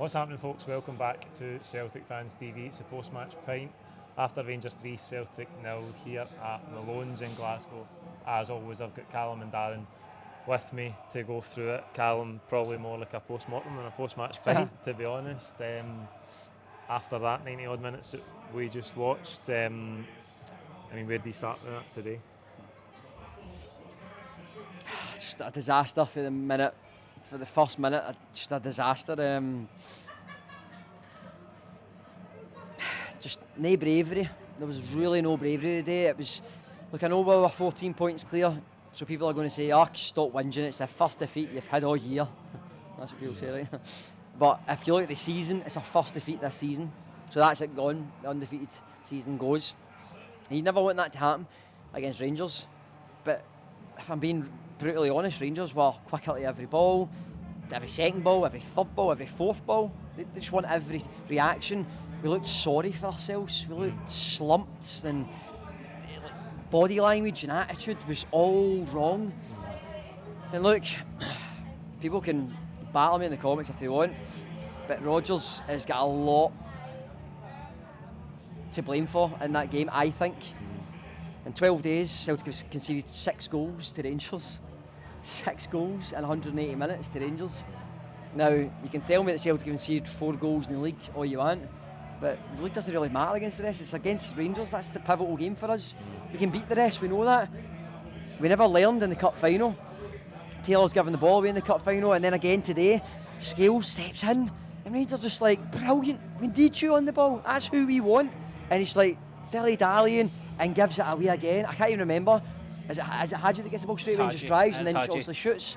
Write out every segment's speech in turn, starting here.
What's happening, folks? Welcome back to Celtic Fans TV. It's the post-match Pint. After Rangers 3, Celtic 0 here at Malone's in Glasgow. As always, I've got Callum and Darren with me to go through it. Callum, probably more like a post-mortem than a post-match Pint, to be honest. After that 90-odd minutes that we just watched, where do you start with that today? Just a disaster for the minute. For the first minute, just a disaster. Just no bravery. There was really no bravery today. It was, look, I know we were 14 points clear, so people are going to say, stop whinging, it's the first defeat you've had all year. That's what people say, right? But if you look at the season, it's our first defeat this season. So that's it gone, the undefeated season goes. You never want that to happen against Rangers. But if I'm being brutally honest, Rangers were quicker to every ball, every second ball, every third ball, every fourth ball. They just want every reaction. We looked sorry for ourselves. We looked slumped, and body language and attitude was all wrong. And look, people can battle me in the comments if they want, but Rodgers has got a lot to blame for in that game, I think. In 12 days, Celtic has conceded 6 goals to Rangers. 6 goals in 180 minutes to Rangers. Now, you can tell me that Celtic have conceded 4 goals in the league all you want, but the league doesn't really matter against the rest. It's against Rangers. That's the pivotal game for us. We can beat the rest, we know that. We never learned in the cup final. Taylor's giving the ball away in the cup final, and then again today, Scales steps in, and Rangers just like, brilliant, we need you on the ball, that's who we want. And he's like dilly-dallying and gives it away again. I can't even remember. Is it Hadji that gets the ball straight away and just drives and then obviously shoots?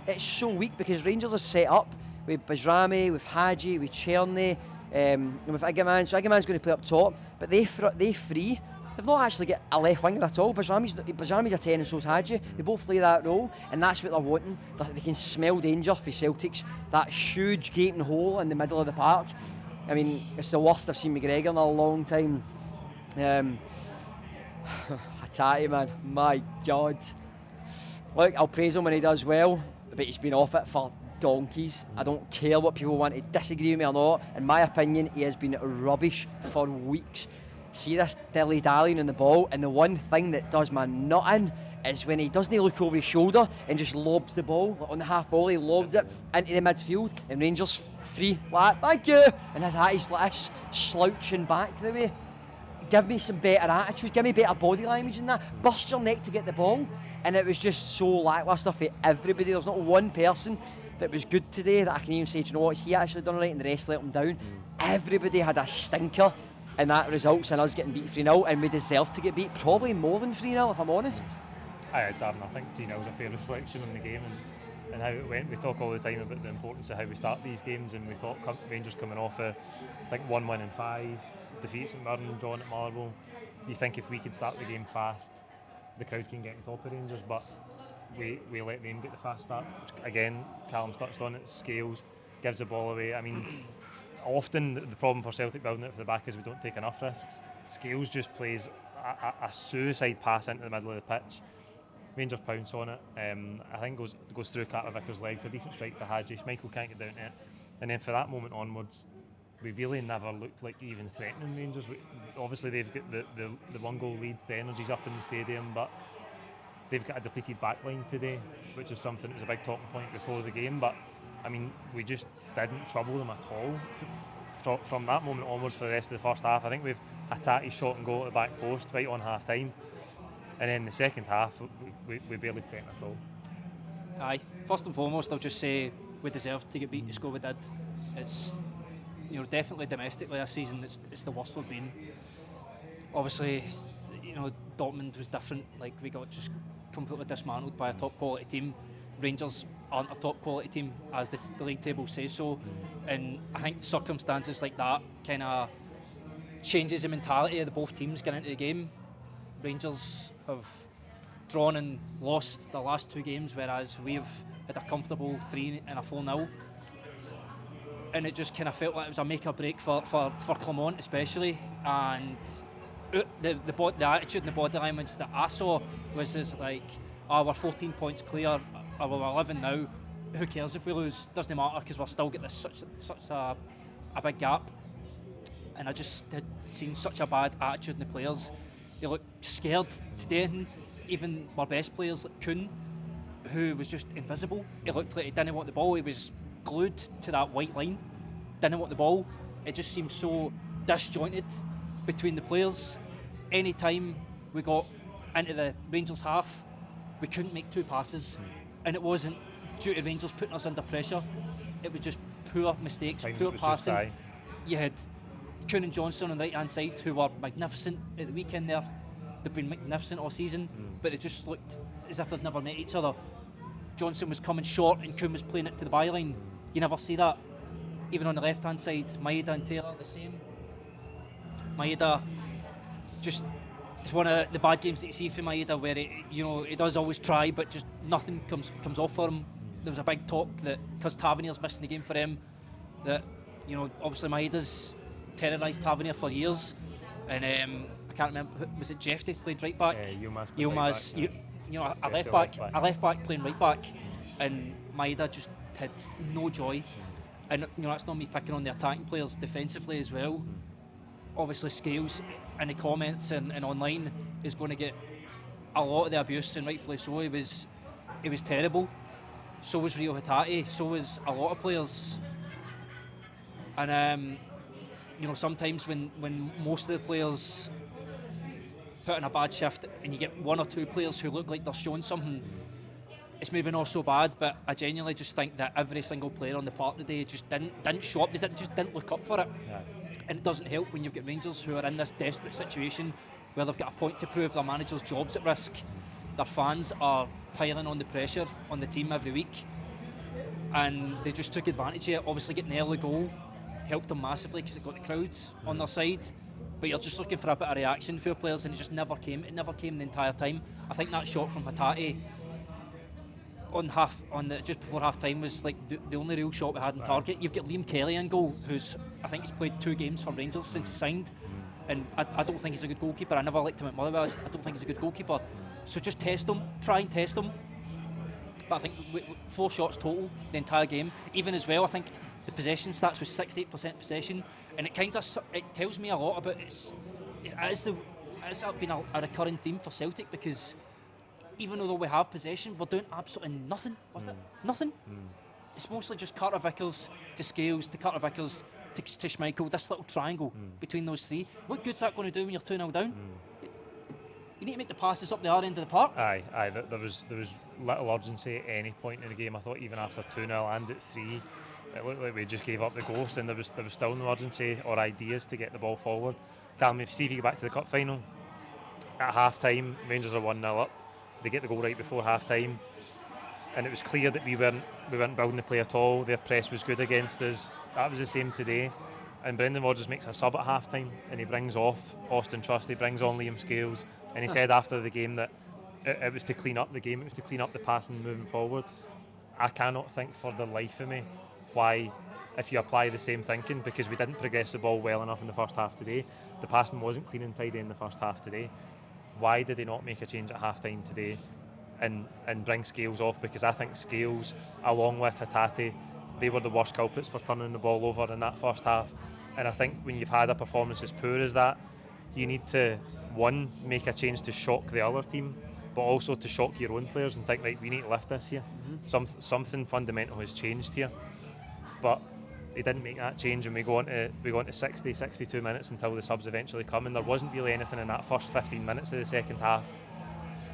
It's so weak because Rangers are set up with Bajrami, with Hadji, with Cherny, and with Igaman. So Igaman's going to play up top, but they free. They've not actually got a left winger at all. Bajrami's a 10 and so's Hadji. They both play that role, and that's what they're wanting. They can smell danger for Celtics. That huge gaping hole in the middle of the park. I mean, it's the worst I've seen McGregor in a long time. Hatate, man, my God. Look, I'll praise him when he does well, but he's been off it for donkeys. I don't care what people want to disagree with me or not. In my opinion, he has been rubbish for weeks. See this dilly-dallying on the ball, and the one thing that does my nut in is when he doesn't look over his shoulder and just lobs the ball, like on the half volley, lobs it into the midfield, and Rangers free, like, thank you, and Hatate's like this, slouching back the way. Give me some better attitude, give me better body language than that, burst your neck to get the ball. And it was just so lacklustre for everybody. There's not one person that was good today that I can even say, do you know what, he actually done right and the rest let him down. Everybody had a stinker, and that results in us getting beat 3-0, and we deserve to get beat probably more than 3-0 if I'm honest. Darren, I think 3-0 is a fair reflection on the game and how it went. We talk all the time about the importance of how we start these games, and we thought Rangers coming off I think 1 win in 5, defeats at Mirren, drawn at Marble. You think if we could start the game fast, the crowd can get on top of Rangers, but we let them get the fast start. Again, Callum's touched on it, Scales gives the ball away. I mean, often the problem for Celtic building it for the back is we don't take enough risks. Scales just plays a suicide pass into the middle of the pitch. Rangers pounce on it. I think goes through Carter Vickers' legs. A decent strike for Hadji. Schmeichel can't get down to it. And then for that moment onwards, we really never looked like even threatening Rangers. Obviously, they've got the 1-goal lead. The energy's up in the stadium, but they've got a depleted backline today, which is something that was a big talking point before the game. But I mean, we just didn't trouble them at all. From that moment onwards for the rest of the first half, I think we've Hatate shot and goal at the back post right on half time. And then the second half, we barely threatened at all. Aye. First and foremost, I'll just say we deserved to get beat the score we did. It's definitely domestically this season, it's the worst we've been. Obviously, Dortmund was different. Like, we got just completely dismantled by a top quality team. Rangers aren't a top quality team, as the league table says so. And I think circumstances like that kind of changes the mentality of the both teams getting into the game. Rangers have drawn and lost the last 2 games, whereas we've had a comfortable 3 and a 4-0. And it just kind of felt like it was a make or break for Clement especially. And the attitude and the body language that I saw was like, we're 14 points clear, we're 11 now, who cares if we lose? Doesn't matter because we're still getting such a big gap. And I just had seen such a bad attitude in the players. They looked scared to do anything. Even our best players like Kuhn, who was just invisible. He looked like he didn't want the ball. He was glued to that white line. Didn't want the ball. It just seemed so disjointed between the players. Any time we got into the Rangers half, we couldn't make 2 passes. And it wasn't due to Rangers putting us under pressure. It was just poor mistakes, poor passing. You had Kuhn and Johnson on the right hand side, who were magnificent at the weekend there. They've been magnificent all season, but it just looked as if they'd never met each other. Johnson was coming short and Kuhn was playing it to the byline. You never see that. Even on the left hand side, Maeda and Taylor the same. Maeda just, it's one of the bad games that you see from Maeda where he does always try, but just nothing comes off for him. There was a big talk that because Tavernier's missing the game for him, that obviously Maeda's terrorised Tavernier for years, and I can't remember, was it Jeff that played right back? Yilmaz, a left back playing right back, and Maeda just had no joy. And that's not me picking on the attacking players defensively as well. Obviously Scales in the comments and online is going to get a lot of the abuse, and rightfully so. He was terrible. So was Rio Hatate, so was a lot of players. And sometimes when most of the players put in a bad shift and you get 1 or 2 players who look like they're showing something, it's maybe not so bad, but I genuinely just think that every single player on the park today just didn't show up. They just didn't look up for it. Yeah. And it doesn't help when you've got Rangers who are in this desperate situation where they've got a point to prove, their manager's job's at risk, their fans are piling on the pressure on the team every week, and they just took advantage of it. Obviously getting the early goal helped them massively because it got the crowd on their side, but you're just looking for a bit of reaction for players, and it just never came. It never came the entire time. I think that shot from Hatate just before half time was like the only real shot we had in target. You've got Liam Kelly in goal, who's, I think he's played 2 games for Rangers since he signed, and I don't think he's a good goalkeeper. I never liked him at Motherwell. I don't think he's a good goalkeeper. So just test him, try and test him. But I think 4 shots total the entire game. Even as well, I think the possession stats was 68% possession, and it tells me a lot about it's been a recurring theme for Celtic, because even though we have possession, we're doing absolutely nothing with it. Nothing. It's mostly just Carter Vickers to Scales, to Carter Vickers to Schmeichel, this little triangle between those 3. What good's that going to do when you're 2-0 down? You need to make the passes up the other end of the park. Aye. There was little urgency at any point in the game. I thought even after 2-0 and at 3, it looked like we just gave up the ghost, and there was still no urgency or ideas to get the ball forward. Callum, if you go back to the cup final, at half time, Rangers are 1-0 up. They get the goal right before half time, and it was clear that we weren't building the play at all. Their press was good against us. That was the same today. And Brendan Rodgers makes a sub at half time, and he brings off Austin Trust, he brings on Liam Scales, and he said after the game that it was to clean up the game, it was to clean up the passing moving forward. I cannot think for the life of me why, if you apply the same thinking, because we didn't progress the ball well enough in the first half today, the passing wasn't clean and tidy in the first half today, why did they not make a change at half time today and bring Scales off? Because I think Scales, along with Hatate, they were the worst culprits for turning the ball over in that first half. And I think when you've had a performance as poor as that, you need to, one, make a change to shock the other team, but also to shock your own players and think, right, we need to lift this here. Something fundamental has changed here. But they didn't make that change, and we go on to 60, 62 minutes until the subs eventually come, and there wasn't really anything in that first 15 minutes of the second half.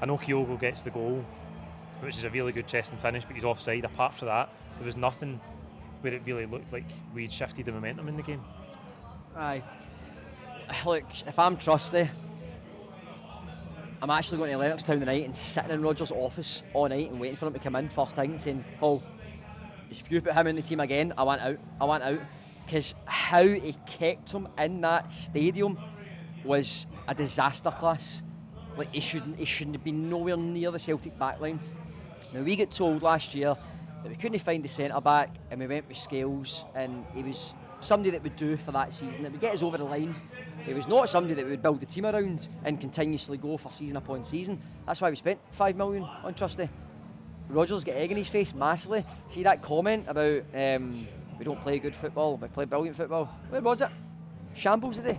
I know Kyogo gets the goal, which is a really good chest and finish, but he's offside. Apart from that, there was nothing where it really looked like we'd shifted the momentum in the game. Aye. Look, if I'm Trusty, I'm actually going to Lennoxtown tonight and sitting in Rodgers' office all night and waiting for him to come in first thing saying, Paul, if you put him in the team again, I want out. Because how he kept him in that stadium was a disaster class. Like, he shouldn't have been nowhere near the Celtic backline. Now, we got told last year that we couldn't find the centre back, and we went with Scales, and he was somebody that would do for that season, that would get us over the line. He was not somebody that we would build the team around and continuously go for season upon season. That's why we spent 5 million on Trusty. Rodgers got egg in his face massively. See that comment about we don't play good football, we play brilliant football. Where was it? Shambles today.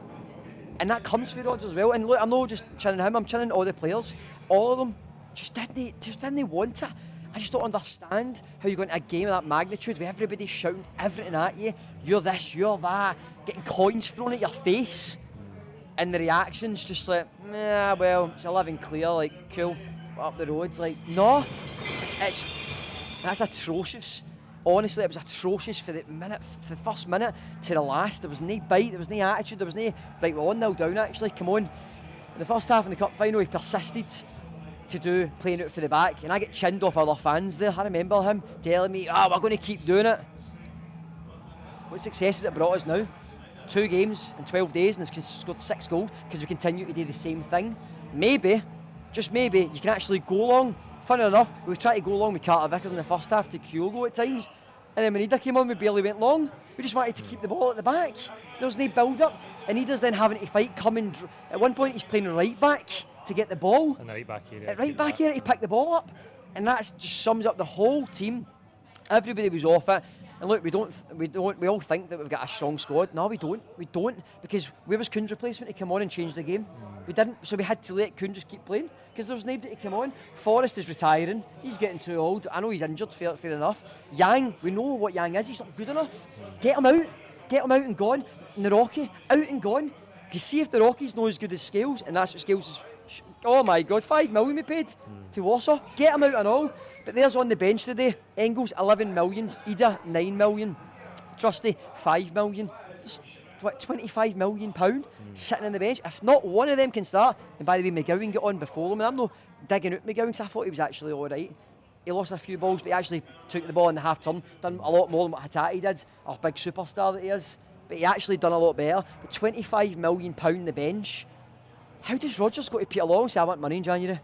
And that comes for Rodgers as well. And look, I'm not just chinning him, I'm chinning all the players. All of them just didn't want it. I just don't understand how you go into a game of that magnitude with everybody shouting everything at you. You're this, you're that, getting coins thrown at your face. And the reaction's just like, nah, well, it's 11 clear, like, cool, up the road. Like, no, that's atrocious. Honestly, it was atrocious for the first minute to the last. There was no bite, there was no attitude, there was no, right, we're 1-0 down actually, come on. In the first half in the cup final, he persisted to do playing out for the back, and I get chinned off other fans there. I remember him telling me, we're going to keep doing it. What success has it brought us now? 2 games in 12 days, and they've scored 6 goals because we continue to do the same thing. Maybe, just maybe, you can actually go long. Funny enough, we've tried to go long with Carter Vickers in the first half to Kyogo at times, and then when Ida came on, we barely went long. We just wanted to keep the ball at the back. There was no build-up, and Ida's then having to fight, at one point he's playing right back to get the ball. In the right back area. At right back area to pick the ball up, and that just sums up the whole team. Everybody was off it. And look, we all think that we've got a strong squad. No, we don't, because where was Kuhn's replacement to come on and change the game? We didn't, so we had to let Kuhn just keep playing, because there was nobody to come on. Forrest is retiring, he's getting too old. I know he's injured, fair enough. Yang, we know what Yang is, he's not good enough. Get him out and gone. Naroki, out and gone. You see if the Rockies know as good as Scales, and that's what Scales is. Oh my God, 5 million we paid to Warsaw. Get him out and all. But there's on the bench today, Engels 11 million, Ida 9 million, Trusty 5 million. Just, what, 25 million pound sitting on the bench. If not one of them can start, and by the way, McGowan got on before them, and I'm not digging out McGowan because I thought he was actually alright. He lost a few balls, but he actually took the ball in the half turn, done a lot more than what Hatate did, our big superstar that he is. But he actually done a lot better. But 25 million pound on the bench. How does Rodgers go to Peter Long and say, I want money in January?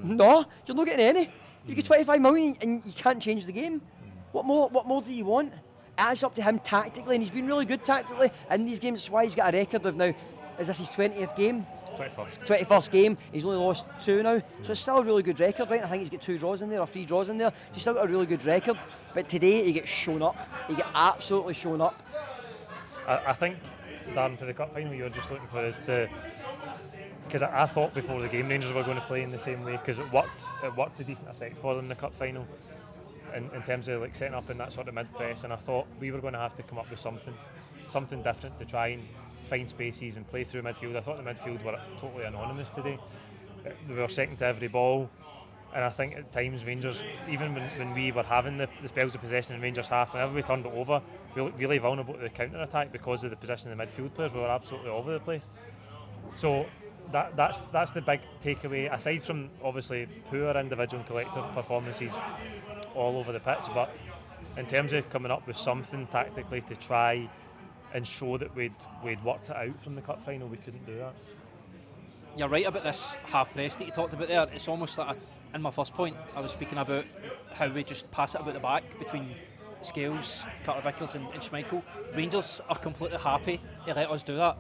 No, you're not getting any. You get 25 million and you can't change the game. What more do you want? It's up to him tactically, and he's been really good tactically in these games. That's why he's got a record of now, is this his 20th game? 21st game. He's only lost 2 now. So it's still a really good record, right? I think he's got 2 draws in there or 3 draws in there. So he's still got a really good record. But today he gets shown up. He get absolutely shown up. I think, Darren, for the cup final, you're just looking for us to... Because I thought before the game Rangers were going to play in the same way, because it worked to decent effect for them in the cup final in terms of like setting up in that sort of mid-press, and I thought we were going to have to come up with something different to try and find spaces and play through midfield. I thought the midfield were totally anonymous today. They were second to every ball, and I think at times Rangers, even when we were having the spells of possession in Rangers half, whenever we turned it over, we looked really vulnerable to the counter-attack because of the position of the midfield players. We were absolutely all over the place. So that's the big takeaway, aside from obviously poor individual and collective performances all over the pitch, but in terms of coming up with something tactically to try and show that we'd worked it out from the cup final, we couldn't do that. You're right about this half press that you talked about there. It's almost like in my first point I was speaking about how we just pass it about the back between Scales, Carter Vickers and Schmeichel. Rangers are completely happy to let us do that,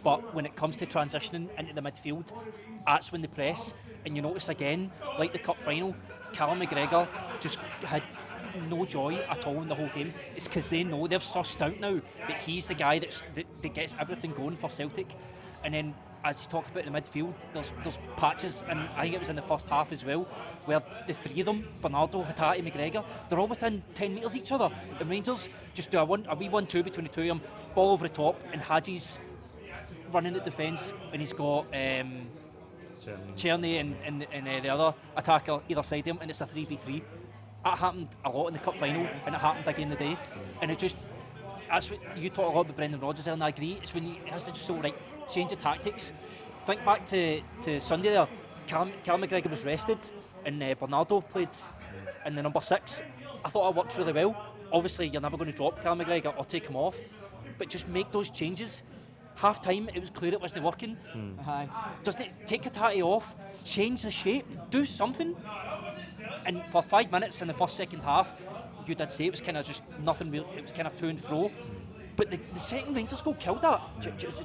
but when it comes to transitioning into the midfield, that's when they press. And you notice again, like the cup final, Callum McGregor just had no joy at all in the whole game. It's because they know, they've sussed out now that he's the guy that gets everything going for Celtic. And then, as you talked about in the midfield, there's patches, and I think it was in the first half as well, where the 3 of them, Bernardo, Hatate, McGregor, they're all within 10 metres each other. And Rangers just do a wee 1-2 between the 2 of them, ball over the top, and Hadji's running at defence, and he's got Czerny and the other attacker either side of him, and it's a 3v3. That happened a lot in the cup final, and it happened again today. And it just, that's what you talk a lot about Brendan Rodgers there, and I agree. It's when he has to just sort of like change the tactics. Think back to Sunday there. Callum McGregor was rested, and Bernardo played in the number 6. I thought it worked really well. Obviously, you're never going to drop Callum McGregor or take him off, but just make those changes. Half time, it was clear it wasn't working. Doesn't it take Hatate off, change the shape, do something? And for 5 minutes in the second half, you did say it was kind of just nothing real, it was kind of to and fro. But the second Rangers goal killed that.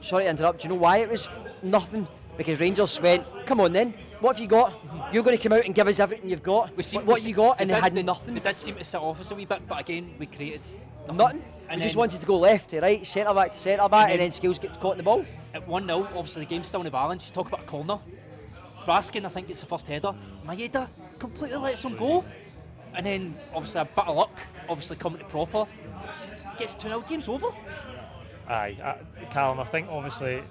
Sorry to interrupt, do you know why it was nothing? Because Rangers went, come on then, What have you got? You're going to come out and give us everything you've got. What you got? And they had nothing. They did seem to sit off us a wee bit, but again, we created nothing. We just wanted to go left to right, centre back to centre back, and then Skills get caught in the ball. At 1-0, obviously the game's still in the balance. You talk about a corner. Raskin, I think it's the first header. Maeda completely lets him go. And then, obviously, a bit of luck, obviously coming to proper. Gets 2-0, game's over. Aye, Callum, I think obviously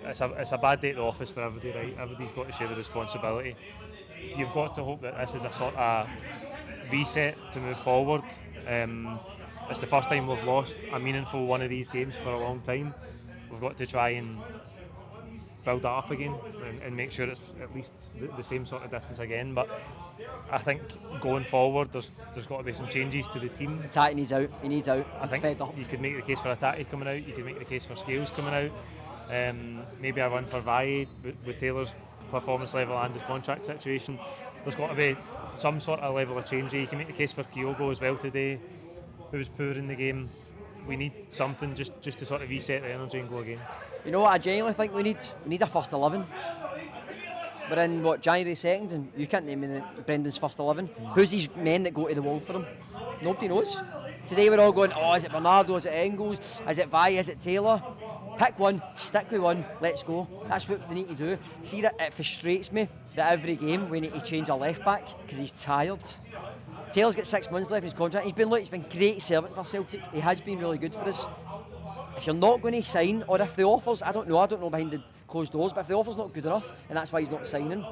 it's a bad day at the office for everybody, right? Everybody's got to share the responsibility. You've got to hope that this is a sort of reset to move forward. It's the first time we've lost a meaningful one of these games for a long time. We've got to try and build that up again and make sure it's at least the same sort of distance again. But I think going forward, there's got to be some changes to the team. Atati needs out. He needs out. I think fed up. You could make the case for Atati coming out. You could make the case for Scales coming out. Maybe a run for Valle with Taylor's performance level and his contract situation. There's got to be some sort of level of change. You can make the case for Kyogo as well today, who was poor in the game. We need something just to sort of reset the energy and go again. You know what I genuinely think we need? We need a first 11. We're in, January 2nd, and you can't name me Brendan's first 11. Who's these men that go to the wall for him? Nobody knows. Today we're all going, is it Bernardo, is it Engels, is it Valle, is it Taylor? Pick one, stick with one, let's go. That's what we need to do. See, that it frustrates me that every game we need to change our left back because he's tired. Taylor's got 6 months left in his contract. He's been a great servant for Celtic. He has been really good for us. If you're not going to sign, or if the offers, I don't know behind the closed doors, but if the offer's not good enough, and that's why he's not signing,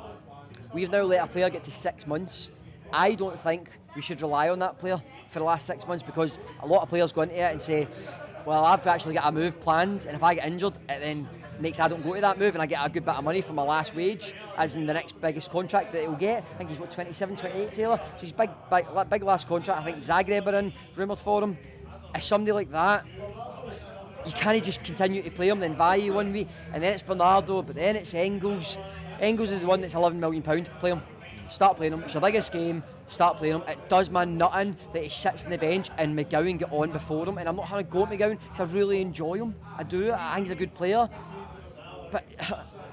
we've now let a player get to 6 months. I don't think we should rely on that player for the last 6 months, because a lot of players go into it and say, well, I've actually got a move planned, and if I get injured, it then makes I don't go to that move and I get a good bit of money for my last wage, as in the next biggest contract that he'll get. I think he's 27, 28 Taylor, so he's big last contract. I think Zagreb are in, rumoured for him. If somebody like that, you can't just continue to play him, then Valle 1 week, and then it's Bernardo, but then it's Engels. Engels is the one that's £11 million. Play him. Start playing him. It's your biggest game. Start playing him. It does man nothing that he sits on the bench and McGowan get on before him. And I'm not having a go at McGowan because I really enjoy him. I do. I think he's a good player. But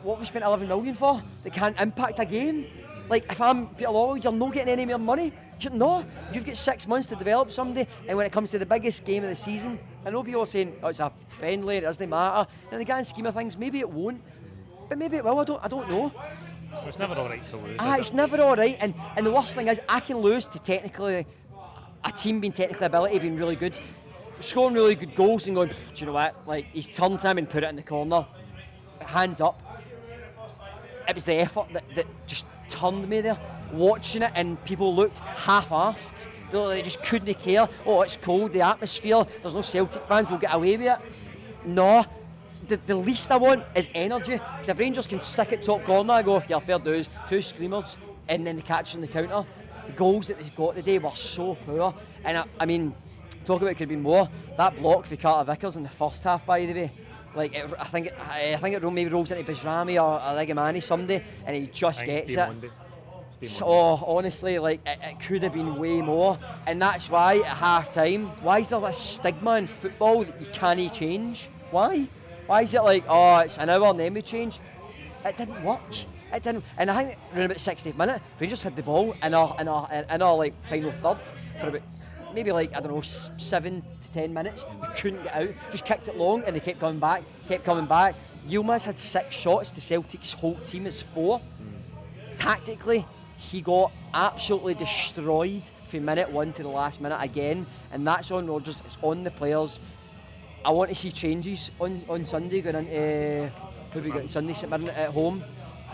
what have we spent £11 million for? That can't impact a game? Like, if I'm Peter Lawwell, you're not getting any more money. No, you've got 6 months to develop somebody, and when it comes to the biggest game of the season, I know people are saying, it's a friendly, it doesn't matter. In the grand scheme of things, maybe it won't, but maybe it will. I don't know. It's never all right to lose. It's never all right, and the worst thing is, I can lose to technically a team being technically ability, being really good, scoring really good goals, and going, do you know what? Like, he's turned him and put it in the corner, hands up. It was the effort that just turned me there. Watching it, and people looked half-arsed. They just couldn't care. Oh, it's cold, the atmosphere, there's no Celtic fans, we'll get away with it. No, the least I want is energy. Because if Rangers can stick it top corner, I go, yeah, fair dues, 2 screamers, and then the catch on the counter. The goals that they got today were so poor. And I mean, talk about it could be more. That block for Carter Vickers in the first half, by the way. Like, I think it maybe rolls into Bajrami or Legamani someday, and he just gets it. Honestly, like, it could have been way more, and that's why at half time, why is there this stigma in football that you can't change? Why is it like, it's an hour and then we change? It didn't work. It didn't. And I think around about 60th minute, Rangers had the ball in our like final third for about maybe, like, I don't know, 7 to 10 minutes. We couldn't get out, just kicked it long, and they kept coming back. Yilmaz had 6 shots to Celtic's whole team is 4. Tactically, he got absolutely destroyed from minute 1 to the last minute again, and that's on Rodgers, it's on the players. I want to see changes on Sunday going into who we got on Sunday, St Mirren at home.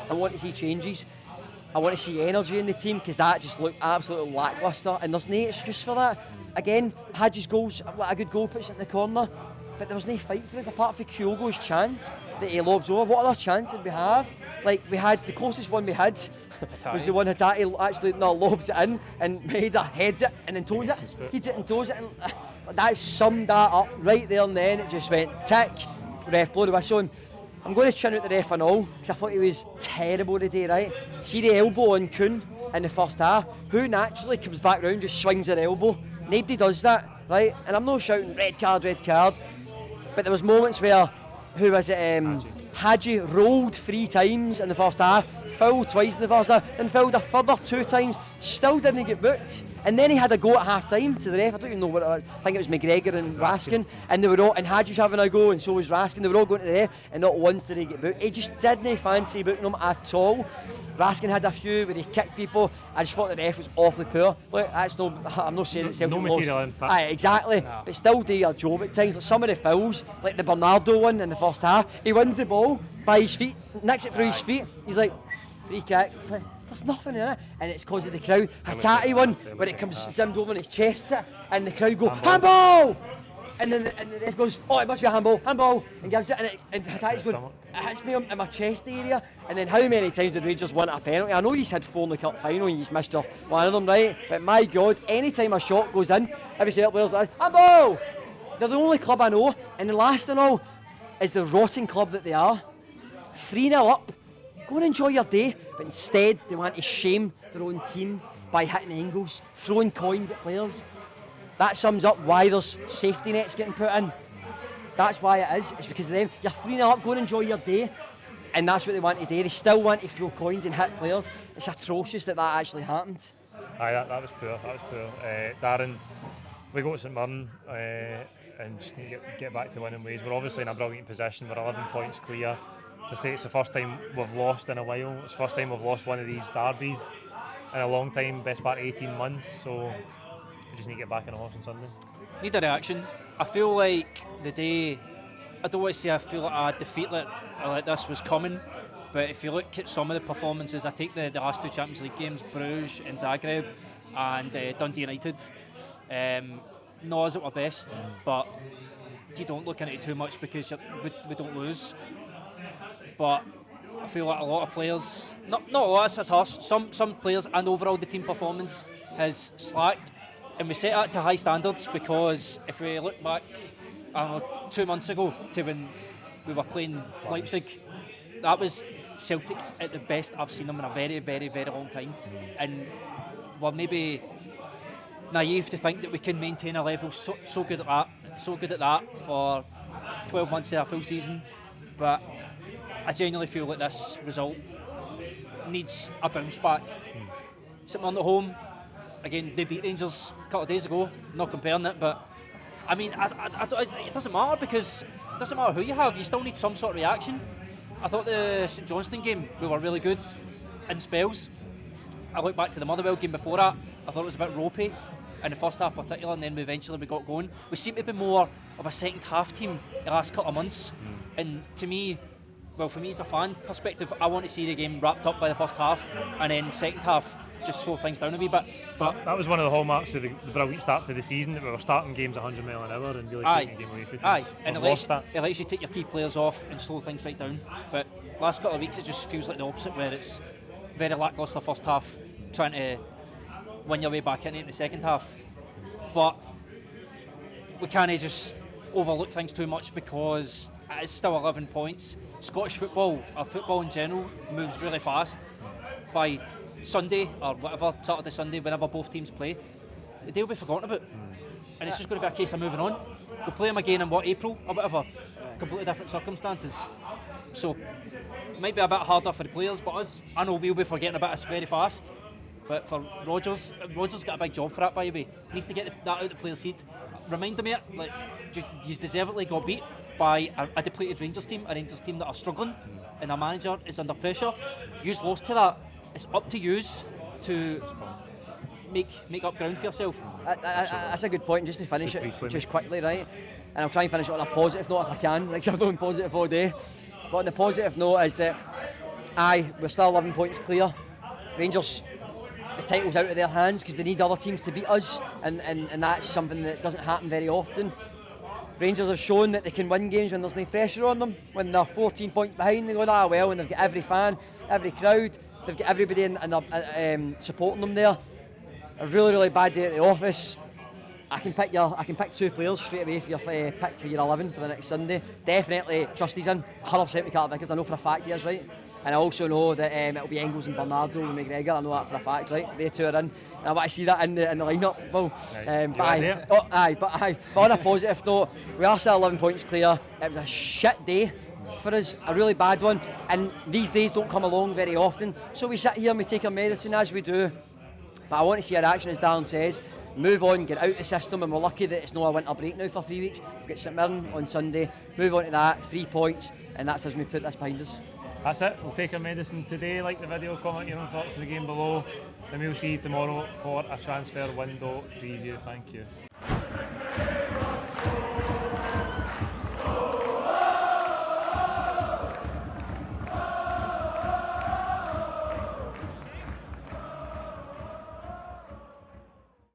I want to see changes. I want to see energy in the team, because that just looked absolutely lacklustre, and there's no excuse for that. Again, Hadji's goals, a good goal puts it in the corner, but there was no fight for us apart from Kyogo's chance that he lobs over. What other chance did we have? Like, we had, the closest one we had was the one Hatate actually lobs it in, and Maeda heads it and then toes it. Heads it and toes it, and that summed that up right there and then. It just went tick, ref blow the whistle. And I'm going to chin out the ref and all, because I thought he was terrible today, right? See the elbow on Kuhn in the first half, who naturally comes back round, just swings their elbow. Nobody does that, right? And I'm not shouting red card, but there was moments where, who was it? Hadji rolled 3 times in the first half, fouled twice in the first half, then fouled a further 2 times, still didn't get booked. And then he had a go at half time to the ref. I don't even know what it was. I think it was McGregor and Raskin. And they were all, and Hadji was having a go, and so was Raskin. They were all going to the ref, and not once did he get booked. He just didn't fancy booking them at all. Raskin had a few where he kicked people. I just thought the ref was awfully poor. Look, that's no, I'm not saying that Celtic no material impact. Aye, exactly. No. But still do your job at times. Like some of the fouls, like the Bernardo one in the first half, he wins the ball by his feet, nicks it through his feet. He's like, free kick. It's like, there's nothing in it, and it's because of the crowd. Hattati one, where it comes zimmed over and he chests it, and the crowd go, handball! And then the ref goes, oh, it must be a handball, and gives it, and Hattati's going, it hits me in my chest area. And then how many times did Rangers want a penalty? I know he's had 4 in the cup final and he's missed one of them, right? But my God, any time a shot goes in, every Celtic player's like, handball! They're the only club I know, and the last and all is the rotten club that they are. 3-0 up. Go and enjoy your day, but instead they want to shame their own team by hitting angles, throwing coins at players. That sums up why there's safety nets getting put in. That's why it is. It's because of them. You're 3-0 up, go and enjoy your day. And that's what they want to do. They still want to throw coins and hit players. It's atrocious that actually happened. Aye, that was poor. Darren, we go to St Mirren and just need to get back to winning ways. We're obviously in a brilliant position. We're 11 points clear. To say it's the first time we've lost in a while. It's the first time we've lost one of these derbies in a long time, best part 18 months. So we just need to get back on the horse on Sunday. Need a reaction. I feel like the day, I don't want to say I feel like a defeat like this was coming, but if you look at some of the performances, I take the last 2 Champions League games, Bruges and Zagreb, and Dundee United. Not as at our best, but you don't look into it too much because we don't lose. But I feel like a lot of players, not a lot, that's harsh, some players and overall the team performance has slacked, and we set that to high standards because if we look back, I don't know, 2 months ago to when we were playing Leipzig, that was Celtic at the best I've seen them in a very, very, very long time, and we're maybe naive to think that we can maintain a level so good at that for 12 months of a full season, but I genuinely feel like this result needs a bounce back. St Mirren at home, again, they beat Rangers a couple of days ago, not comparing it, but I mean, it doesn't matter because it doesn't matter who you have, you still need some sort of reaction. I thought the St Johnstone game, we were really good in spells. I look back to the Motherwell game before that, I thought it was a bit ropey in the first half particularly, and then we got going. We seem to be more of a second half team the last couple of months, and to me, well, for me as a fan perspective, I want to see the game wrapped up by the first half, and then second half just slow things down a wee bit. But that was one of the hallmarks of the brilliant start to the season, that we were starting games 100 mile an hour and really taking the game away from teams. Aye, and it lets you take your key players off and slow things right down. But last couple of weeks it just feels like the opposite, where it's very lacklustre first half, trying to win your way back into the second half. But we can't just overlook things too much because it's still 11 points. Scottish football, or football in general, moves really fast. By Sunday, or whatever, Saturday, Sunday, whenever both teams play, they'll be forgotten about. And it's just going to be a case of moving on. We'll play them again in April or whatever. Completely different circumstances. So, it might be a bit harder for the players, but us, I know we'll be forgetting about us very fast. But for Rodgers got a big job for that, by the way. He needs to get that out of the players' head. Remind them of it, like, he's deservedly got beat by a depleted Rangers team that are struggling, and their manager is under pressure. You've lost to that. It's up to yous to make up ground for yourself. That's a good point. Just to finish it, just quickly, right? And I'll try and finish it on a positive note if I can. Like, I've been positive all day. But on the positive note is that, we're still 11 points clear. Rangers, the title's out of their hands because they need other teams to beat us, and that's something that doesn't happen very often. Rangers have shown that they can win games when there's no pressure on them. When they're 14 points behind, they go, well, and they've got every fan, every crowd, they've got everybody in supporting them there. A really, really bad day at the office. I can pick 2 players straight away for your pick for your 11 for the next Sunday. Definitely Trusty's in, 100% with Carl Vickers. I know for a fact he is, right? And I also know that it'll be Engels and Bernardo and McGregor. I know that for a fact, right? They 2 are in. And I want to see that in the lineup. Well, but on a positive note, we are still 11 points clear. It was a shit day for us, a really bad one, and these days don't come along very often. So we sit here and we take our medicine as we do. But I want to see a reaction, as Darren says. Move on, get out the system, and we're lucky that it's not a winter break now for 3 weeks. We've got St Mirren on Sunday. Move on to that, 3 points, and that's as we put this behind us. That's it. We'll take our medicine today. Like the video, comment your own thoughts on the game below, and we'll see you tomorrow for a transfer window preview. Thank you.